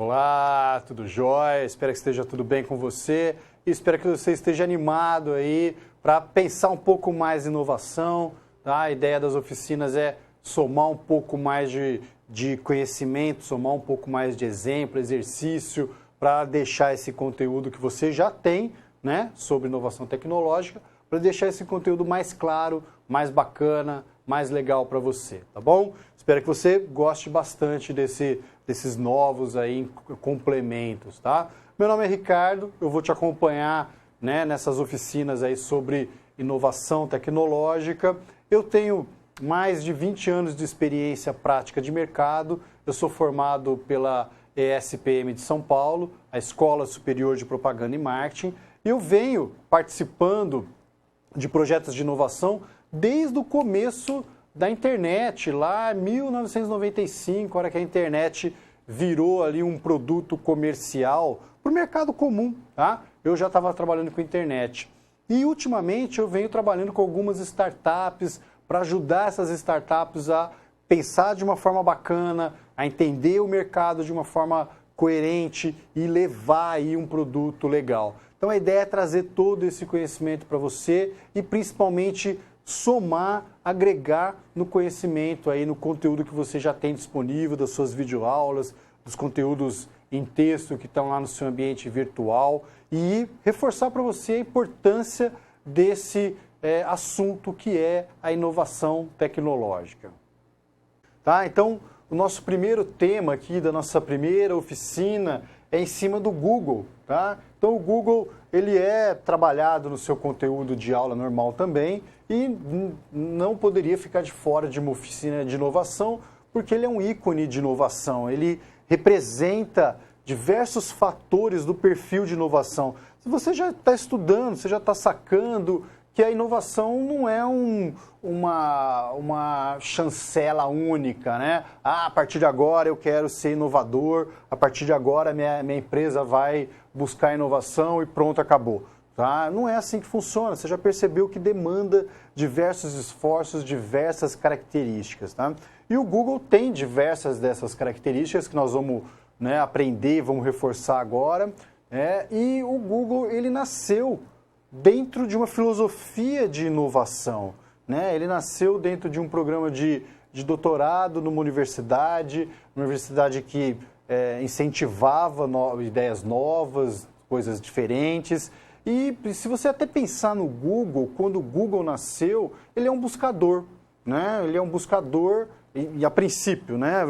Olá, tudo jóia? Espero que esteja tudo bem com você e espero que você esteja animado aí para pensar um pouco mais em inovação. Tá? A ideia das oficinas é somar um pouco mais de conhecimento, somar um pouco mais de exemplo, exercício, para deixar esse conteúdo que você já tem, né, sobre inovação tecnológica, para deixar esse conteúdo mais claro, mais bacana, mais legal para você, tá bom? Espero que você goste bastante desses novos aí complementos, tá? Meu nome é Ricardo, eu vou te acompanhar, né, nessas oficinas aí sobre inovação tecnológica. Eu tenho mais de 20 anos de experiência prática de mercado, eu sou formado pela ESPM de São Paulo, a Escola Superior de Propaganda e Marketing, e eu venho participando de projetos de inovação desde o começo da internet, lá em 1995, hora que a internet virou ali um produto comercial para o mercado comum, tá? Eu já estava trabalhando com internet. E ultimamente eu venho trabalhando com algumas startups para ajudar essas startups a pensar de uma forma bacana, a entender o mercado de uma forma coerente e levar aí um produto legal. Então a ideia é trazer todo esse conhecimento para você e principalmente somar, agregar no conhecimento aí, no conteúdo que você já tem disponível, das suas videoaulas, dos conteúdos em texto que estão lá no seu ambiente virtual e reforçar para você a importância desse assunto que é a inovação tecnológica. Tá? Então, o nosso primeiro tema aqui da nossa primeira oficina é em cima do Google. Tá? Então, o Google ele é trabalhado no seu conteúdo de aula normal também e não poderia ficar de fora de uma oficina de inovação, porque ele é um ícone de inovação, ele representa diversos fatores do perfil de inovação. Se você já está estudando, você já está sacando que a inovação não é uma chancela única, né? Ah, a partir de agora eu quero ser inovador, a partir de agora minha empresa vai buscar inovação e pronto, acabou. Tá? Não é assim que funciona, você já percebeu que demanda diversos esforços, diversas características. Tá? E o Google tem diversas dessas características que nós vamos, né, aprender, vamos reforçar agora. E o Google ele nasceu dentro de uma filosofia de inovação. Né? Ele nasceu dentro de um programa de doutorado numa universidade que incentivava ideias novas, coisas diferentes. E se você até pensar no Google, quando o Google nasceu, ele é um buscador. Né? Ele é um buscador, e a princípio, né?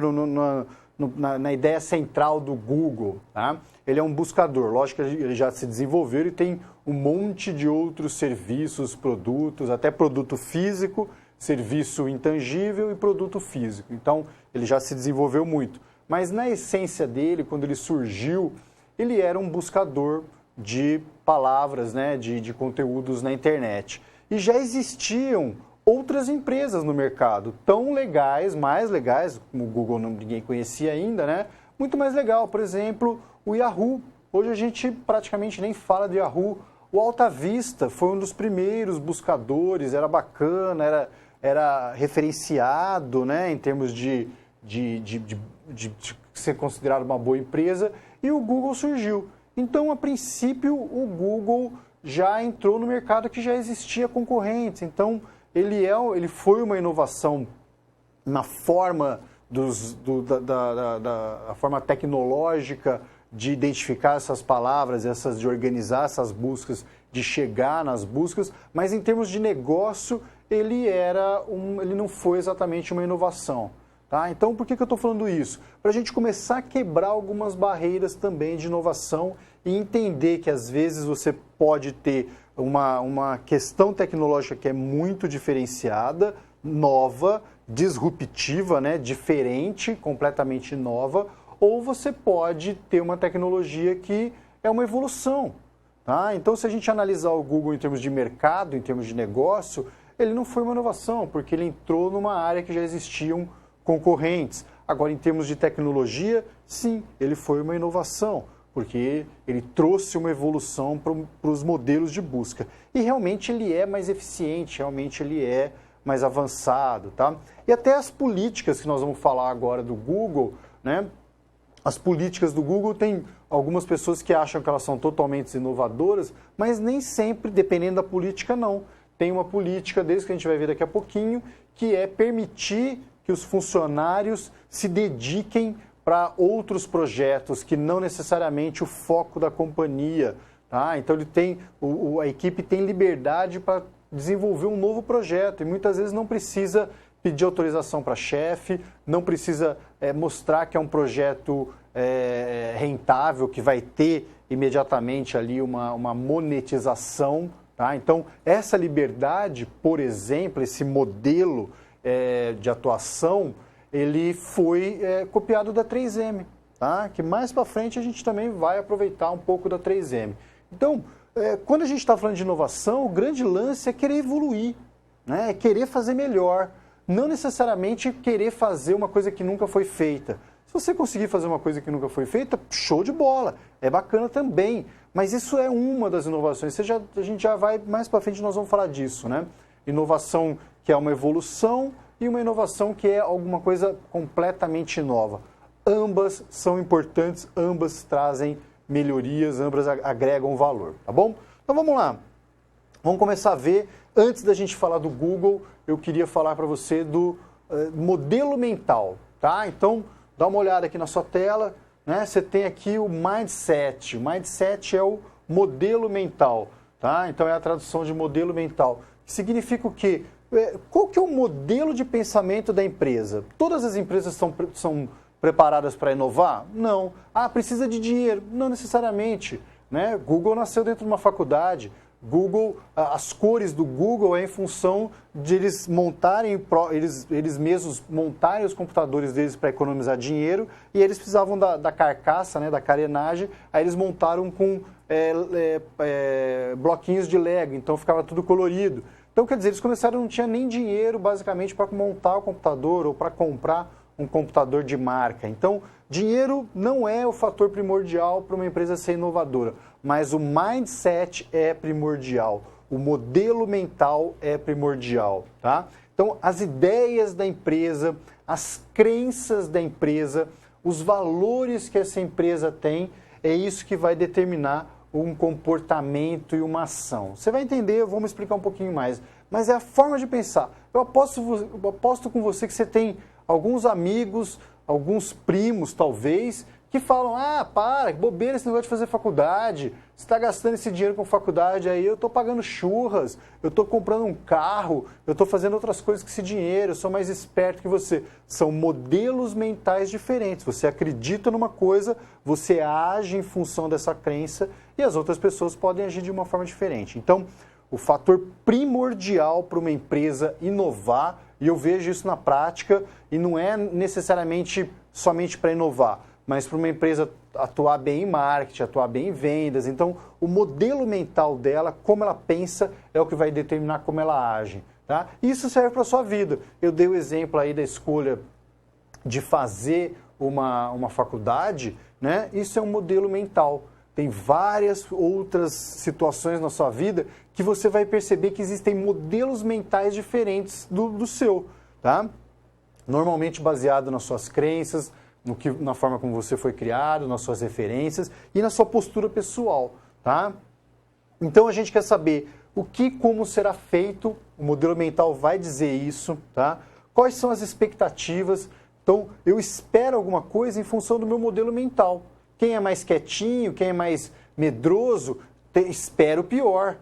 Na ideia central do Google, tá? Ele é um buscador. Lógico que ele já se desenvolveu e tem um monte de outros serviços, produtos, até produto físico, serviço intangível e produto físico. Então, ele já se desenvolveu muito. Mas na essência dele, quando ele surgiu, ele era um buscador de palavras, né, de conteúdos na internet. E já existiam outras empresas no mercado, tão legais, mais legais, como o Google ninguém conhecia ainda, né? Muito mais legal, por exemplo, o Yahoo. Hoje a gente praticamente nem fala de Yahoo. O Alta Vista foi um dos primeiros buscadores, era bacana, era referenciado, né, em termos de ser considerado uma boa empresa, e o Google surgiu. Então, a princípio, o Google já entrou no mercado que já existia concorrentes. Então, ele foi uma inovação na forma da forma tecnológica de identificar essas palavras, de organizar essas buscas, de chegar nas buscas, mas em termos de negócio, ele não foi exatamente uma inovação. Tá? Então, por que eu estou falando isso? Para a gente começar a quebrar algumas barreiras também de inovação e entender que às vezes você pode ter uma questão tecnológica que é muito diferenciada, nova, disruptiva, né? Diferente, completamente nova, ou você pode ter uma tecnologia que é uma evolução. Tá? Então, se a gente analisar o Google em termos de mercado, em termos de negócio, ele não foi uma inovação, porque ele entrou numa área que já existiam concorrentes. Agora, em termos de tecnologia, sim, ele foi uma inovação, porque ele trouxe uma evolução para os modelos de busca. E realmente ele é mais eficiente, realmente ele é mais avançado. Tá? E até as políticas que nós vamos falar agora do Google, né, As políticas do Google, tem algumas pessoas que acham que elas são totalmente inovadoras, mas nem sempre, dependendo da política, não. Tem uma política, desde que a gente vai ver daqui a pouquinho, que é permitir que os funcionários se dediquem para outros projetos, que não necessariamente o foco da companhia. Tá? Então a equipe tem liberdade para desenvolver um novo projeto e muitas vezes não precisa pedir autorização para chefe, não precisa mostrar que é um projeto rentável, que vai ter imediatamente ali uma monetização. Tá? Então, essa liberdade, por exemplo, esse modelo de atuação, ele foi copiado da 3M, tá? Que mais para frente a gente também vai aproveitar um pouco da 3M. Então, quando a gente está falando de inovação, o grande lance é querer evoluir, né? É querer fazer melhor. Não necessariamente querer fazer uma coisa que nunca foi feita. Se você conseguir fazer uma coisa que nunca foi feita, show de bola, é bacana também. Mas isso é uma das inovações. A gente já vai, mais para frente nós vamos falar disso, né? Inovação que é uma evolução e uma inovação que é alguma coisa completamente nova. Ambas são importantes, ambas trazem melhorias, ambas agregam valor, tá bom? Então vamos lá. Vamos começar a ver. Antes da gente falar do Google, eu queria falar para você do modelo mental, tá? Então, dá uma olhada aqui na sua tela, né? Você tem aqui o mindset. O mindset é o modelo mental, tá? Então, é a tradução de modelo mental. Significa o quê? Qual que é o modelo de pensamento da empresa? Todas as empresas são preparadas para inovar? Não. Ah, precisa de dinheiro? Não necessariamente, né? Google nasceu dentro de uma faculdade. Google, as cores do Google é em função de eles montarem, eles mesmos montarem os computadores deles para economizar dinheiro e eles precisavam da carcaça, né, da carenagem, aí eles montaram com bloquinhos de Lego, então ficava tudo colorido. Então, quer dizer, eles começaram, não tinha nem dinheiro basicamente para montar o computador ou para comprar um computador de marca. Então, dinheiro não é o fator primordial para uma empresa ser inovadora, mas o mindset é primordial, o modelo mental é primordial, tá? Então, as ideias da empresa, as crenças da empresa, os valores que essa empresa tem, é isso que vai determinar um comportamento e uma ação. Você vai entender, vamos explicar um pouquinho mais, mas é a forma de pensar. Eu aposto com você que você tem alguns amigos, alguns primos, talvez, que falam, para, que bobeira esse negócio de fazer faculdade, você está gastando esse dinheiro com faculdade aí, eu estou pagando churras, eu estou comprando um carro, eu estou fazendo outras coisas com esse dinheiro, eu sou mais esperto que você. São modelos mentais diferentes. Você acredita numa coisa, você age em função dessa crença e as outras pessoas podem agir de uma forma diferente. Então, o fator primordial para uma empresa inovar, e eu vejo isso na prática, e não é necessariamente somente para inovar, mas para uma empresa atuar bem em marketing, atuar bem em vendas. Então, o modelo mental dela, como ela pensa, é o que vai determinar como ela age. Tá? Isso serve para a sua vida. Eu dei o exemplo aí da escolha de fazer uma faculdade, né? Isso é um modelo mental. Tem várias outras situações na sua vida que você vai perceber que existem modelos mentais diferentes do seu, tá? Normalmente baseado nas suas crenças, na forma como você foi criado, nas suas referências e na sua postura pessoal, tá? Então a gente quer saber como será feito, o modelo mental vai dizer isso, tá? Quais são as expectativas? Então eu espero alguma coisa em função do meu modelo mental. Quem é mais quietinho, quem é mais medroso, espera o pior.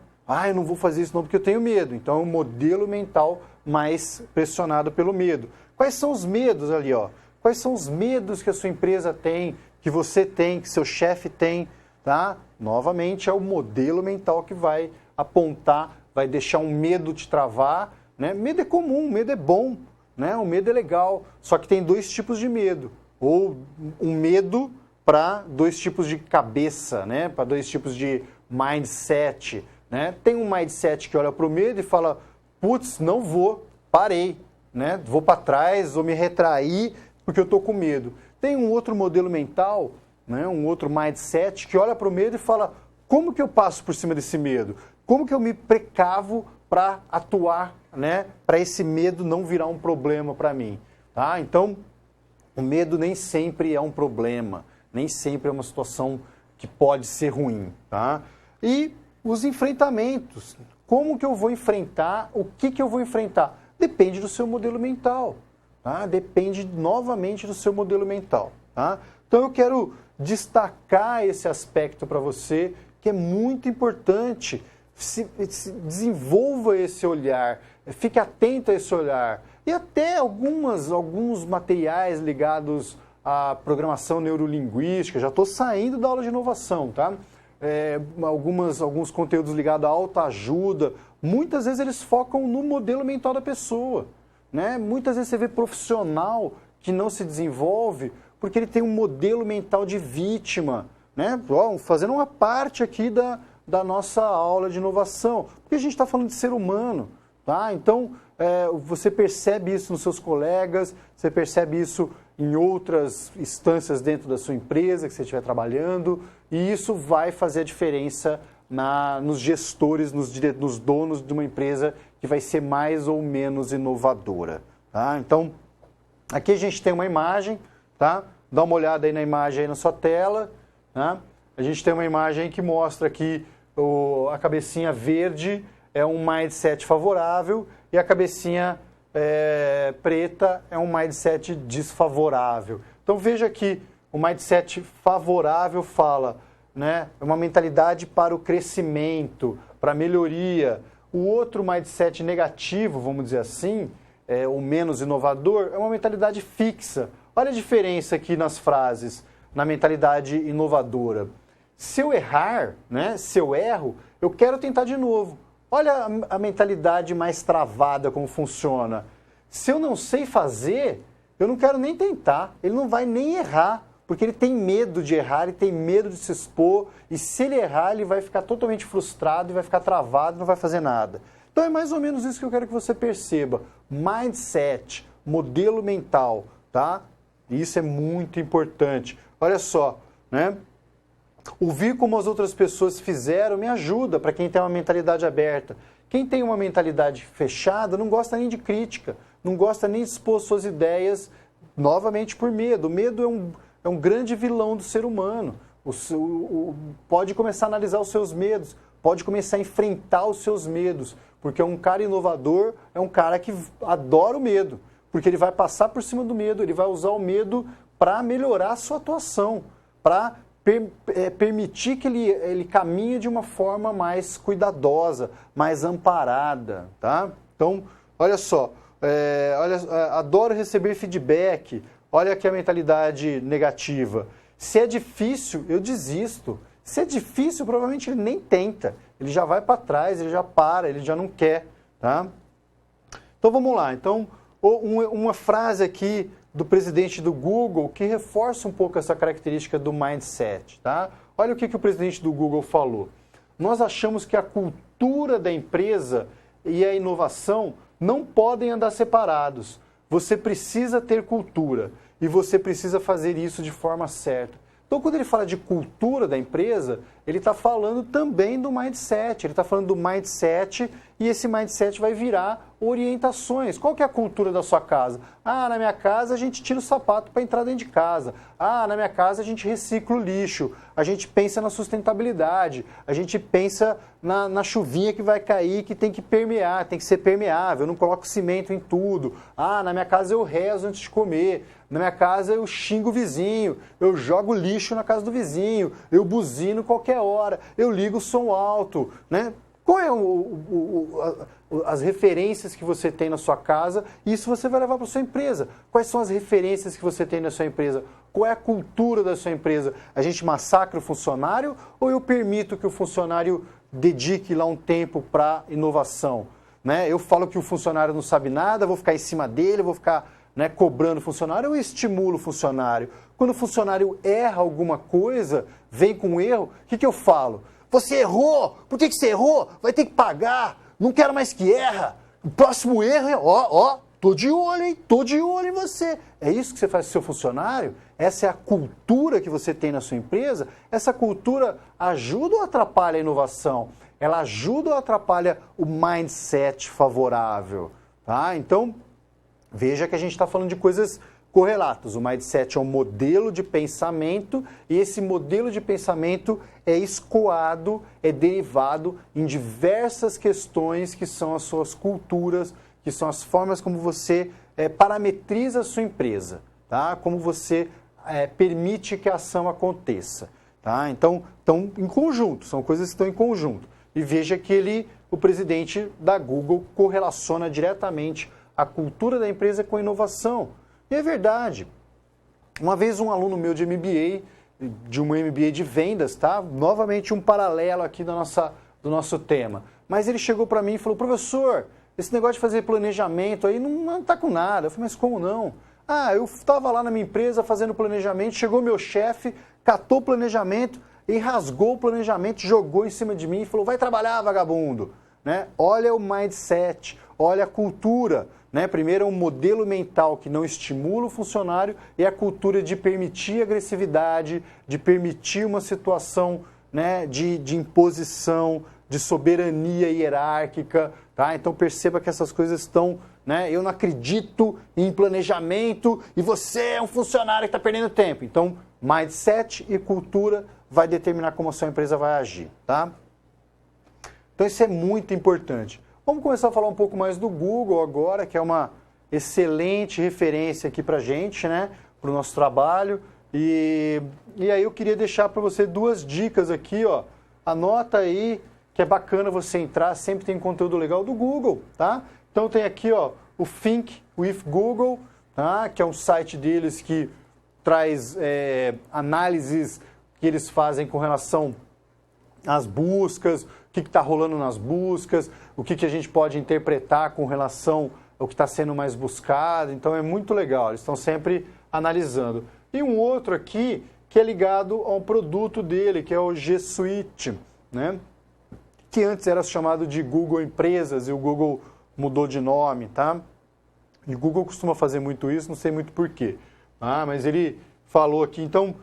Eu não vou fazer isso não porque eu tenho medo. Então é um modelo mental mais pressionado pelo medo. Quais são os medos ali, ó? Quais são os medos que a sua empresa tem, que você tem, que seu chefe tem, tá? Novamente é o modelo mental que vai apontar, vai deixar um medo te travar, né? Medo é comum, medo é bom, né? O medo é legal, só que tem dois tipos de medo. Ou um medo para dois tipos de cabeça, né? Para dois tipos de mindset, né? Tem um mindset que olha para o medo e fala, putz, não vou, parei, né? Vou para trás, vou me retrair porque eu estou com medo. Tem um outro modelo mental, né? Um outro mindset que olha para o medo e fala, como que eu passo por cima desse medo? Como que eu me precavo para atuar, né? Para esse medo não virar um problema para mim, tá? Então, O medo nem sempre é um problema, nem sempre é uma situação que pode ser ruim, tá? E os enfrentamentos, como que eu vou enfrentar, o que eu vou enfrentar? Depende do seu modelo mental, tá? Depende novamente do seu modelo mental, tá? Então eu quero destacar esse aspecto para você, que é muito importante. Se desenvolva esse olhar, fique atento a esse olhar. E até alguns materiais ligados à programação neurolinguística, já estou saindo da aula de inovação, tá? Alguns conteúdos ligados à autoajuda, muitas vezes eles focam no modelo mental da pessoa, né? Muitas vezes você vê profissional que não se desenvolve porque ele tem um modelo mental de vítima, né? Fazendo uma parte aqui da nossa aula de inovação, porque a gente está falando de ser humano, tá? Então, você percebe isso nos seus colegas, você percebe isso em outras instâncias dentro da sua empresa que você estiver trabalhando, e isso vai fazer a diferença nos gestores, nos donos de uma empresa que vai ser mais ou menos inovadora, tá? Então, aqui a gente tem uma imagem, tá? Dá uma olhada aí na imagem aí na sua tela, tá? A gente tem uma imagem que mostra aqui a cabecinha verde é um mindset favorável e a cabecinha preta é um mindset desfavorável. Então veja que o mindset favorável fala, né, é uma mentalidade para o crescimento, para a melhoria. O outro mindset negativo, vamos dizer assim, o menos inovador, é uma mentalidade fixa. Olha a diferença aqui nas frases, na mentalidade inovadora. Se eu errar, né, se eu erro, eu quero tentar de novo. Olha a mentalidade mais travada, como funciona. Se eu não sei fazer, eu não quero nem tentar. Ele não vai nem errar, porque ele tem medo de errar, ele tem medo de se expor. E se ele errar, ele vai ficar totalmente frustrado e vai ficar travado, não vai fazer nada. Então é mais ou menos isso que eu quero que você perceba. Mindset, modelo mental, tá? Isso é muito importante. Olha só, né? Ouvir como as outras pessoas fizeram me ajuda para quem tem uma mentalidade aberta. Quem tem uma mentalidade fechada não gosta nem de crítica, não gosta nem de expor suas ideias, novamente por medo. O medo é um grande vilão do ser humano. Pode começar a analisar os seus medos, pode começar a enfrentar os seus medos, porque um cara inovador é um cara que adora o medo, porque ele vai passar por cima do medo, ele vai usar o medo para melhorar a sua atuação, para permitir que ele caminhe de uma forma mais cuidadosa, mais amparada, tá? Então, olha só, adoro receber feedback, olha aqui a mentalidade negativa. Se é difícil, eu desisto. Se é difícil, provavelmente ele nem tenta, ele já vai para trás, ele já para, ele já não quer, tá? Então, vamos lá. Então, uma frase aqui do presidente do Google que reforça um pouco essa característica do mindset, tá? Olha o que o presidente do Google falou. Nós achamos que a cultura da empresa e a inovação não podem andar separados. Você precisa ter cultura e você precisa fazer isso de forma certa. Então, quando ele fala de cultura da empresa, ele está falando também do mindset. Ele está falando do mindset e esse mindset vai virar orientações. Qual que é a cultura da sua casa? Ah, na minha casa a gente tira o sapato para entrar dentro de casa. Ah, na minha casa a gente recicla o lixo. A gente pensa na sustentabilidade. A gente pensa na chuvinha que vai cair, que tem que permear, tem que ser permeável. Eu não coloco cimento em tudo. Ah, na minha casa eu rezo antes de comer. Na minha casa eu xingo o vizinho. Eu jogo lixo na casa do vizinho. Eu buzino qualquer hora. Eu ligo o som alto, né? Qual é as referências que você tem na sua casa? Isso você vai levar para a sua empresa. Quais são as referências que você tem na sua empresa? Qual é a cultura da sua empresa? A gente massacra o funcionário ou eu permito que o funcionário dedique lá um tempo para inovação? Né? Eu falo que o funcionário não sabe nada, vou ficar em cima dele, vou ficar, né, cobrando o funcionário, eu estimulo o funcionário. Quando o funcionário erra alguma coisa, vem com um erro, o que eu falo? Você errou! Por que você errou? Vai ter que pagar! Não quero mais que erra! O próximo erro é, tô de olho, hein? Tô de olho em você. É isso que você faz com o seu funcionário? Essa é a cultura que você tem na sua empresa? Essa cultura ajuda ou atrapalha a inovação? Ela ajuda ou atrapalha o mindset favorável? Tá? Então, veja que a gente está falando de coisas correlatas. O mindset é um modelo de pensamento e esse modelo de pensamento é escoado, é derivado em diversas questões que são as suas culturas, que são as formas como você parametriza a sua empresa, tá? Como você permite que a ação aconteça. Tá? Então, estão em conjunto, são coisas que estão em conjunto. E veja que o presidente da Google correlaciona diretamente a cultura da empresa com a inovação. E é verdade. Uma vez um aluno meu de MBA, de um MBA de vendas, tá? Novamente um paralelo aqui do nosso tema. Mas ele chegou para mim e falou, professor, esse negócio de fazer planejamento aí não está com nada. Eu falei, mas como não? Eu estava lá na minha empresa fazendo planejamento, chegou meu chefe, catou o planejamento e rasgou o planejamento, jogou em cima de mim e falou, vai trabalhar, vagabundo. Né? Olha o mindset, olha a cultura. Né? Primeiro é um modelo mental que não estimula o funcionário e a cultura de permitir agressividade, de permitir uma situação, né, de imposição, de soberania hierárquica. Tá? Então perceba que essas coisas estão... Né? Eu não acredito em planejamento e você é um funcionário que está perdendo tempo. Então, mindset e cultura vai determinar como a sua empresa vai agir. Tá? Então, isso é muito importante. Vamos começar a falar um pouco mais do Google agora, que é uma excelente referência aqui para a gente, né? Para o nosso trabalho. E aí eu queria deixar para você duas dicas aqui. Ó. Anota aí, que é bacana você entrar, sempre tem conteúdo legal do Google. Tá? Então tem aqui ó, o Think with Google, tá? Que é um site deles que traz análises que eles fazem com relação às buscas, o que está rolando nas buscas, o que a gente pode interpretar com relação ao que está sendo mais buscado. Então é muito legal, eles estão sempre analisando. E um outro aqui que é ligado ao produto dele, que é o G Suite, né? Que antes era chamado de Google Empresas e o Google mudou de nome, tá? E o Google costuma fazer muito isso, não sei muito porquê. Mas ele falou aqui, então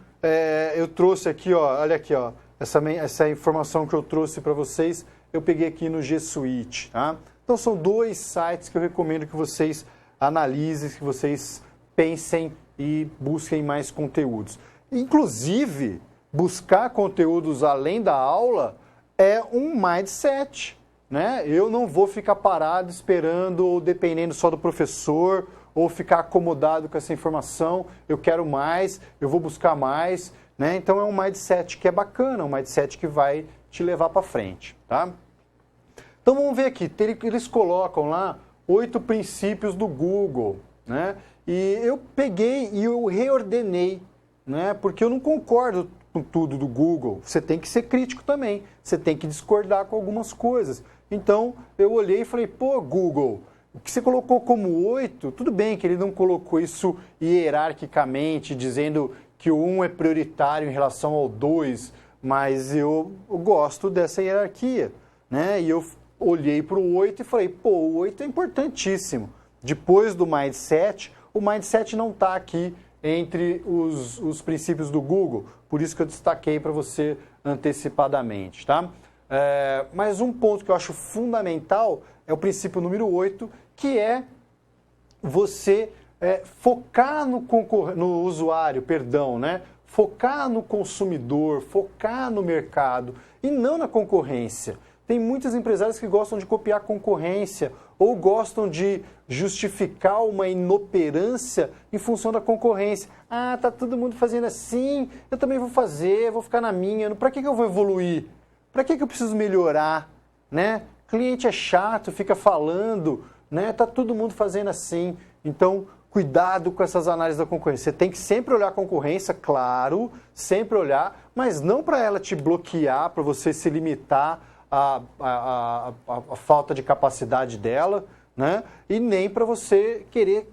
eu trouxe aqui, ó, olha aqui, ó, essa informação que eu trouxe para vocês, eu peguei aqui no G Suite, tá? Então são dois sites que eu recomendo que vocês analisem, que vocês pensem e busquem mais conteúdos. Inclusive, buscar conteúdos além da aula é um mindset. Né? Eu não vou ficar parado esperando ou dependendo só do professor ou ficar acomodado com essa informação. Eu quero mais, eu vou buscar mais. Né? Então é um mindset que é bacana, um mindset que vai te levar para frente. Tá? Então vamos ver aqui, eles colocam lá 8 princípios do Google. Né? E eu peguei e eu reordenei, né? Porque eu não concordo com tudo do Google. Você tem que ser crítico também, você tem que discordar com algumas coisas. Então, eu olhei e falei, pô, Google, o que você colocou como 8, tudo bem que ele não colocou isso hierarquicamente, dizendo que o 1 é prioritário em relação ao 2, mas eu gosto dessa hierarquia, né? E eu olhei para o 8 e falei, pô, o 8 é importantíssimo. Depois do mindset, o mindset não está aqui entre os princípios do Google, por isso que eu destaquei para você antecipadamente, tá? Mas um ponto que eu acho fundamental é o princípio número 8, que é você focar no usuário, perdão, né? Focar no consumidor, focar no mercado e não na concorrência. Tem muitos empresários que gostam de copiar a concorrência ou gostam de justificar uma inoperância em função da concorrência. Tá todo mundo fazendo assim, eu também vou fazer, vou ficar na minha. Para que eu vou evoluir? Para que eu preciso melhorar? Né? Cliente é chato, fica falando, né? Tá todo mundo fazendo assim. Então, cuidado com essas análises da concorrência. Você tem que sempre olhar a concorrência, claro, sempre olhar, mas não para ela te bloquear, para você se limitar a falta de capacidade dela, né? E nem para você querer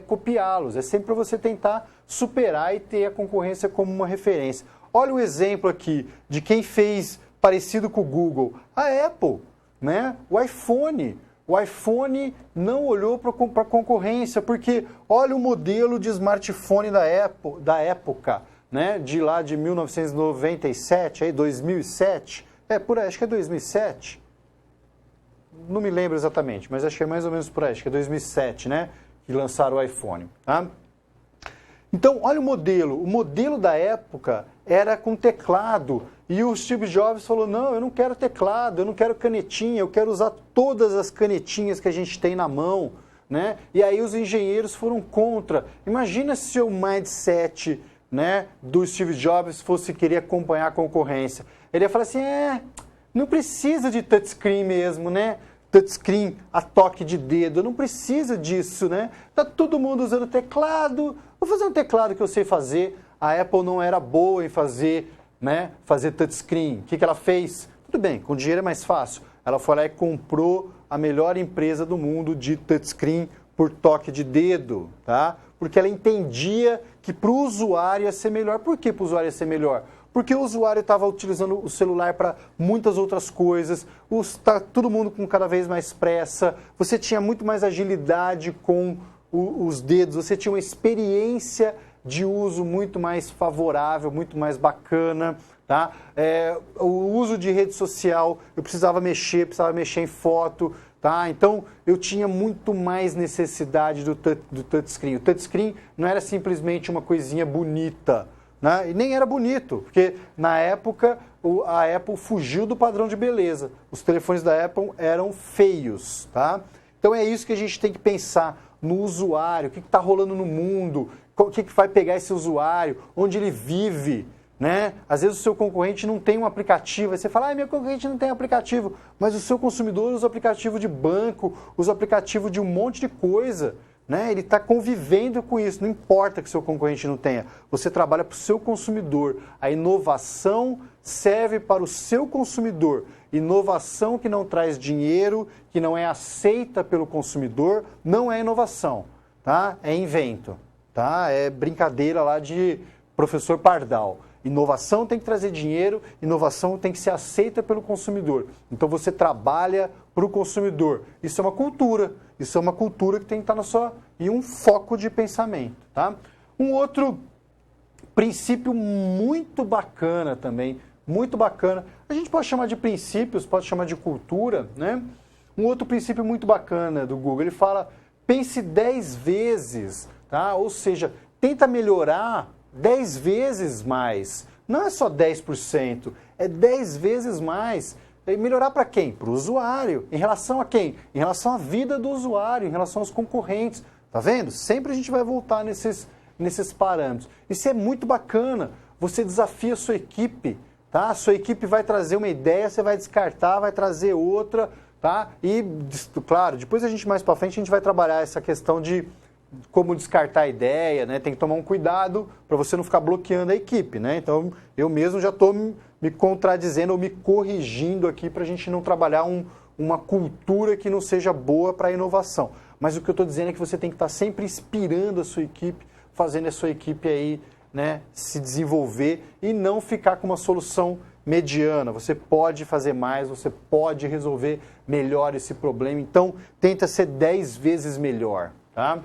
copiá-los. É sempre para você tentar superar e ter a concorrência como uma referência. Olha o exemplo aqui de quem fez parecido com o Google. A Apple, né? O iPhone. O iPhone não olhou para a concorrência, porque olha o modelo de smartphone da época, né? De lá de 1997, aí 2007. Por aí, acho que é 2007. Não me lembro exatamente, mas acho que é mais ou menos por aí, acho que é 2007, né? Que lançaram o iPhone, tá? Então, olha o modelo da época era com teclado, e o Steve Jobs falou, não, eu não quero teclado, eu não quero canetinha, eu quero usar todas as canetinhas que a gente tem na mão, né? E aí os engenheiros foram contra. Imagina se o mindset, né, do Steve Jobs fosse querer acompanhar a concorrência. Ele ia falar assim, não precisa de touchscreen mesmo, né? Touchscreen a toque de dedo, não precisa disso, né? Tá todo mundo usando teclado, vou fazer um teclado que eu sei fazer. A Apple não era boa em fazer, né, fazer touchscreen. O que ela fez? Tudo bem, com dinheiro é mais fácil. Ela foi lá e comprou a melhor empresa do mundo de touchscreen por toque de dedo, tá? Porque ela entendia que para o usuário ia ser melhor. Por que para o usuário ia ser melhor? Porque o usuário estava utilizando o celular para muitas outras coisas, tá todo mundo com cada vez mais pressa, você tinha muito mais agilidade com os dedos, você tinha uma experiência de uso muito mais favorável, muito mais bacana, tá? O uso de rede social, eu precisava mexer em foto, tá? Então eu tinha muito mais necessidade do touchscreen. O touchscreen não era simplesmente uma coisinha bonita, né? E nem era bonito, porque na época a Apple fugiu do padrão de beleza. Os telefones da Apple eram feios, tá? Então é isso que a gente tem que pensar no usuário, o que está rolando no mundo, o que vai pegar esse usuário, onde ele vive, né? Às vezes o seu concorrente não tem um aplicativo, aí você fala, meu concorrente não tem aplicativo, mas o seu consumidor usa aplicativo de banco, usa aplicativo de um monte de coisa, né? Ele está convivendo com isso, não importa que o seu concorrente não tenha, você trabalha para o seu consumidor. A inovação serve para o seu consumidor. Inovação que não traz dinheiro, que não é aceita pelo consumidor, não é inovação, tá? É invento, tá? É brincadeira lá de professor Pardal. Inovação tem que trazer dinheiro, inovação tem que ser aceita pelo consumidor. Então você trabalha para o consumidor. Isso é uma cultura que tem que estar em um foco de pensamento, tá? Um outro princípio muito bacana também, muito bacana, a gente pode chamar de princípios, pode chamar de cultura, né? Um outro princípio muito bacana do Google, ele fala, pense 10 vezes, tá? Ou seja, tenta melhorar 10 vezes mais. Não é só 10%, é 10 vezes mais. E melhorar para quem? Para o usuário. Em relação a quem? Em relação à vida do usuário, em relação aos concorrentes. Tá vendo? Sempre a gente vai voltar nesses parâmetros. Isso é muito bacana. Você desafia a sua equipe, tá? A sua equipe vai trazer uma ideia, você vai descartar, vai trazer outra, tá? E, claro, depois a gente mais para frente a gente vai trabalhar essa questão de como descartar a ideia, né? Tem que tomar um cuidado para você não ficar bloqueando a equipe, né? Então, eu mesmo já estou me contradizendo ou me corrigindo aqui para a gente não trabalhar uma cultura que não seja boa para a inovação. Mas o que eu estou dizendo é que você tem que estar sempre inspirando a sua equipe, fazendo a sua equipe aí, né, se desenvolver e não ficar com uma solução mediana. Você pode fazer mais, você pode resolver melhor esse problema. Então, tenta ser 10 vezes melhor, tá?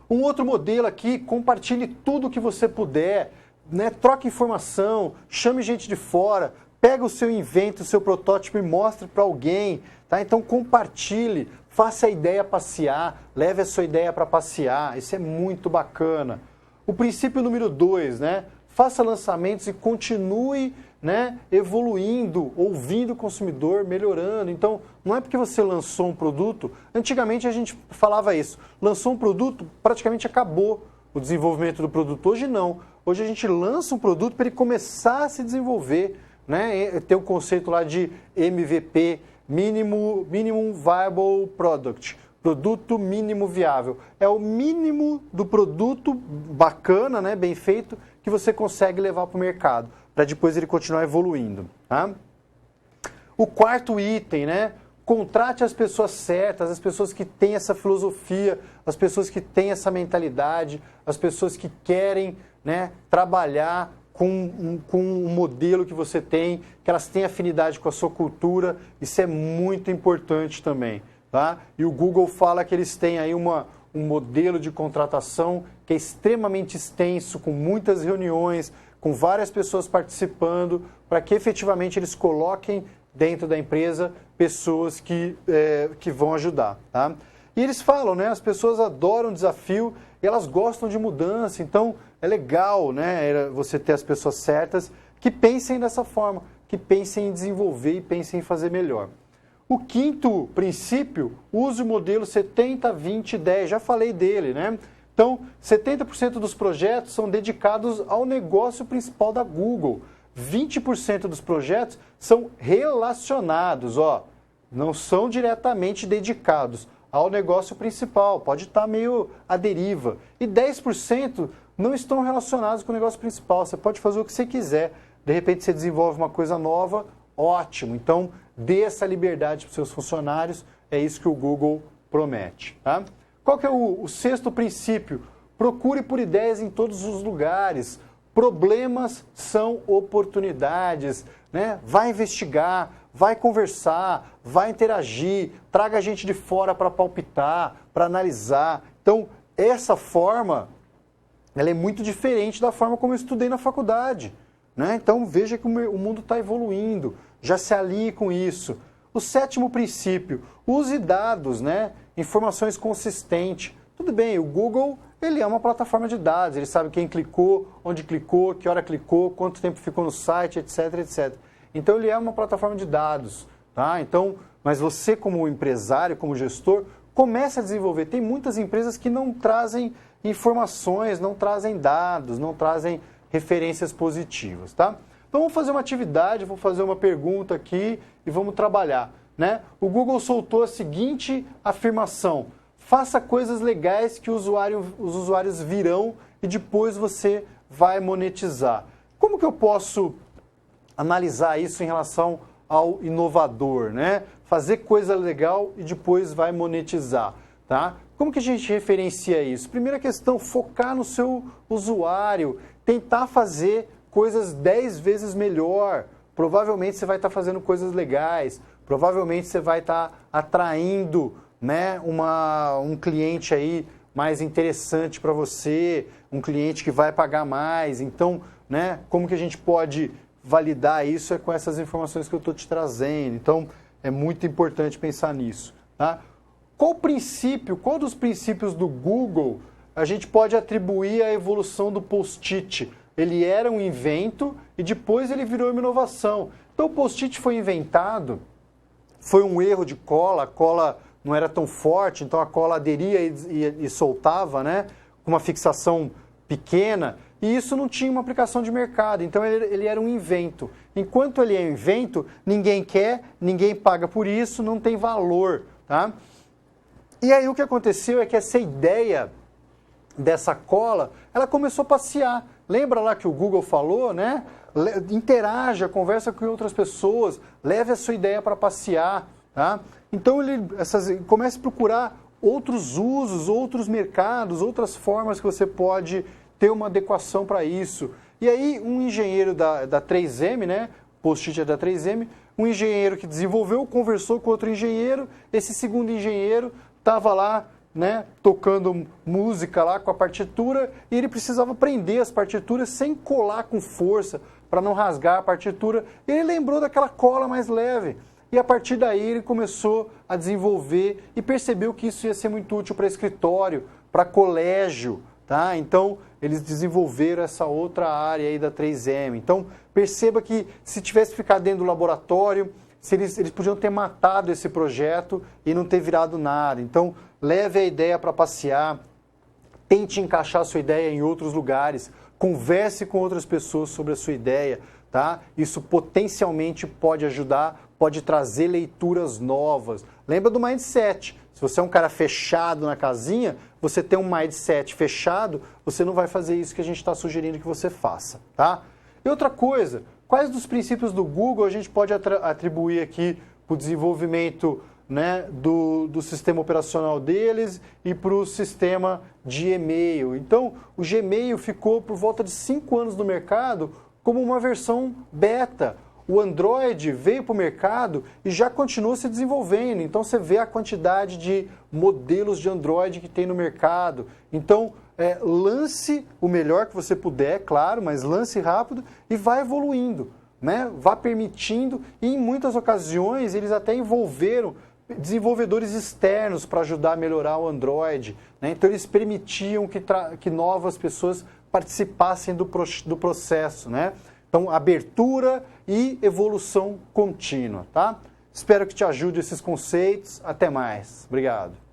Um outro modelo aqui, compartilhe tudo que você puder, né? Troque informação, chame gente de fora, pega o seu invento, o seu protótipo e mostre para alguém, tá? Então compartilhe, faça a ideia passear, leve a sua ideia para passear, isso é muito bacana. O princípio número 2, né? Faça lançamentos e continue, né, evoluindo, ouvindo o consumidor, melhorando. Então, não é porque você lançou um produto, antigamente a gente falava isso, lançou um produto, praticamente acabou o desenvolvimento do produto. Hoje não, hoje a gente lança um produto para ele começar a se desenvolver, né? Tem o conceito lá de MVP, Minimum Viable Product, produto mínimo viável. É o mínimo do produto bacana, né, bem feito, que você consegue levar para o mercado, para depois ele continuar evoluindo, tá? O quarto item, né? Contrate as pessoas certas, as pessoas que têm essa filosofia, as pessoas que têm essa mentalidade, as pessoas que querem, né, trabalhar com um modelo que você tem, que elas têm afinidade com a sua cultura. Isso é muito importante também, tá? E o Google fala que eles têm aí um modelo de contratação que é extremamente extenso, com muitas reuniões, com várias pessoas participando, para que efetivamente eles coloquem dentro da empresa pessoas que vão ajudar, tá? E eles falam, né? As pessoas adoram desafio e elas gostam de mudança. Então, é legal, né? Você ter as pessoas certas que pensem dessa forma, que pensem em desenvolver e pensem em fazer melhor. O quinto princípio, use o modelo 70-20-10. Já falei dele, né? Então, 70% dos projetos são dedicados ao negócio principal da Google. 20% dos projetos são relacionados, não são diretamente dedicados ao negócio principal, pode estar meio à deriva. E 10% não estão relacionados com o negócio principal, você pode fazer o que você quiser. De repente você desenvolve uma coisa nova, ótimo. Então, dê essa liberdade para os seus funcionários, é isso que o Google promete. Tá? Qual que é o sexto princípio? Procure por ideias em todos os lugares. Problemas são oportunidades, né? Vai investigar, vai conversar, vai interagir, traga gente de fora para palpitar, para analisar. Então, essa forma, ela é muito diferente da forma como eu estudei na faculdade, né? Então, veja que o mundo está evoluindo, já se alie com isso. O sétimo princípio, use dados, né? Informações consistentes. Tudo bem, o Google, ele é uma plataforma de dados, ele sabe quem clicou, onde clicou, que hora clicou, quanto tempo ficou no site, etc, etc. Então, ele é uma plataforma de dados, tá? Então, mas você como empresário, como gestor, comece a desenvolver. Tem muitas empresas que não trazem informações, não trazem dados, não trazem referências positivas, tá? Então, vamos fazer uma atividade, vou fazer uma pergunta aqui e vamos trabalhar, né? O Google soltou a seguinte afirmação: faça coisas legais que os usuários virão e depois você vai monetizar. Como que eu posso analisar isso em relação ao inovador, né? Fazer coisa legal e depois vai monetizar, tá? Como que a gente referencia isso? Primeira questão, focar no seu usuário, tentar fazer coisas 10 vezes melhor. Provavelmente você vai estar fazendo coisas legais, provavelmente você vai estar atraindo, né, um cliente aí mais interessante para você, um cliente que vai pagar mais. Então, né, como que a gente pode validar isso? É com essas informações que eu estou te trazendo. Então, é muito importante pensar nisso. Tá? Qual dos princípios do Google a gente pode atribuir à evolução do post-it? Ele era um invento e depois ele virou uma inovação. Então, o post-it foi inventado, foi um erro de cola, a cola não era tão forte, então a cola aderia e soltava, né, com uma fixação pequena, e isso não tinha uma aplicação de mercado, então ele era um invento. Enquanto ele é um invento, ninguém quer, ninguém paga por isso, não tem valor. Tá? E aí o que aconteceu é que essa ideia dessa cola, ela começou a passear. Lembra lá que o Google falou, né? Interaja, conversa com outras pessoas, leve a sua ideia para passear. Tá? Então, comece a procurar outros usos, outros mercados, outras formas que você pode ter uma adequação para isso. E aí, um engenheiro da 3M, né? Post-it é da 3M, um engenheiro que desenvolveu, conversou com outro engenheiro, esse segundo engenheiro estava lá, né, tocando música lá com a partitura e ele precisava prender as partituras sem colar com força para não rasgar a partitura. E ele lembrou daquela cola mais leve. E a partir daí ele começou a desenvolver e percebeu que isso ia ser muito útil para escritório, para colégio, tá? Então, eles desenvolveram essa outra área aí da 3M. Então, perceba que se tivesse ficado dentro do laboratório, eles podiam ter matado esse projeto e não ter virado nada. Então, leve a ideia para passear, tente encaixar a sua ideia em outros lugares, converse com outras pessoas sobre a sua ideia, tá? Isso potencialmente pode ajudar, pode trazer leituras novas. Lembra do mindset. Se você é um cara fechado na casinha, você tem um mindset fechado, você não vai fazer isso que a gente está sugerindo que você faça, tá? E outra coisa, quais dos princípios do Google a gente pode atribuir aqui para o desenvolvimento, né, do sistema operacional deles e para o sistema de e-mail? Então, o Gmail ficou por volta de 5 anos no mercado como uma versão beta. O Android veio para o mercado e já continuou se desenvolvendo. Então, você vê a quantidade de modelos de Android que tem no mercado. Então, lance o melhor que você puder, claro, mas lance rápido e vá evoluindo, né? Vá permitindo. E em muitas ocasiões, eles até envolveram desenvolvedores externos para ajudar a melhorar o Android, né? Então eles permitiam que novas pessoas participassem do processo, né? Então, abertura e evolução contínua, tá? Espero que te ajude esses conceitos. Até mais. Obrigado.